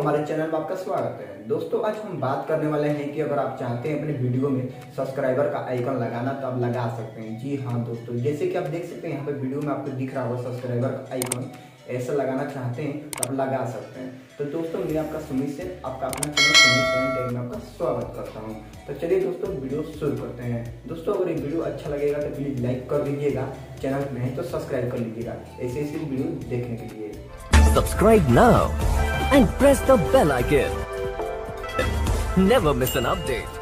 हमारे चैनल में आपका स्वागत है। दोस्तों आज हम बात करने वाले हैं कि अगर आप चाहते हैं अपने वीडियो में सब्सक्राइबर का आइकन लगाना तो आप लगा सकते हैं। जी हाँ दोस्तों, जैसे कि आप देख सकते हैं यहाँ पे वीडियो में आपको दिख रहा होगा सब्सक्राइबर का आइकन, ऐसा लगाना चाहते हैं तो आप लगा सकते हैं। तो दोस्तों मैं आपका सुमित सेन, आपका अपना चैनल सुमित सेन टेक में आपका स्वागत करता हूँ। तो चलिए दोस्तों वीडियो शुरू करते हैं। दोस्तों अगर ये वीडियो अच्छा लगेगा तो प्लीज लाइक कर दीजिएगा, चैनल में है तो सब्सक्राइब कर लीजिएगा ऐसे ऐसे वीडियो देखने के लिए। Subscribe now and press the bell icon. Never miss an update.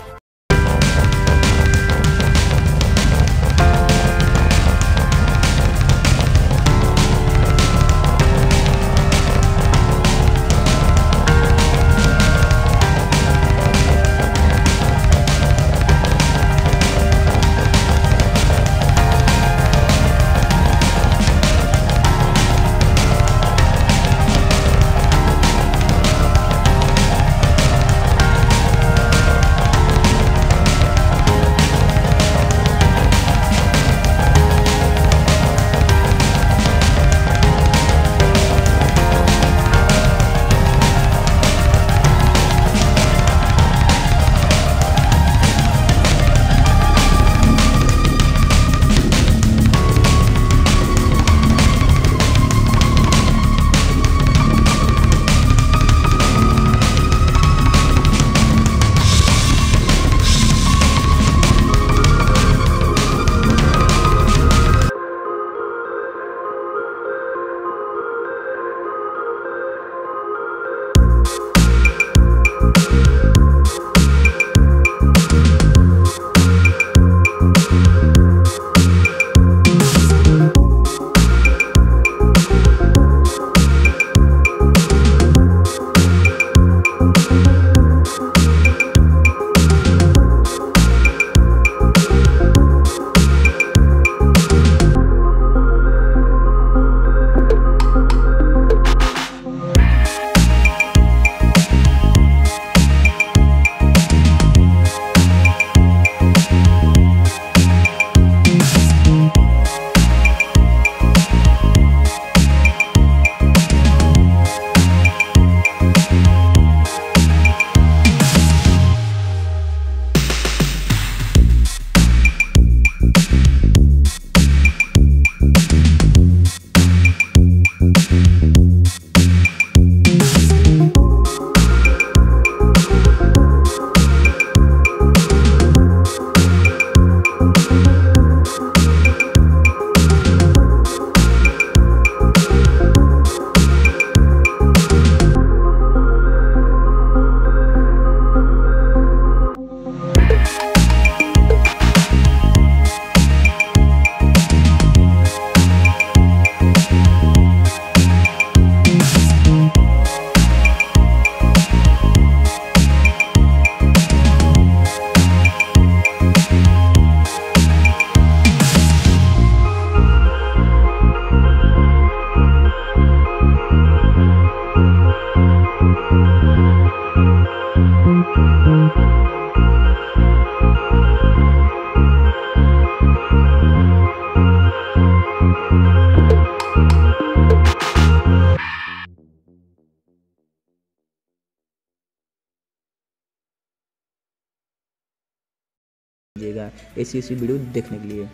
ऐसी ऐसी वीडियो देखने के लिए।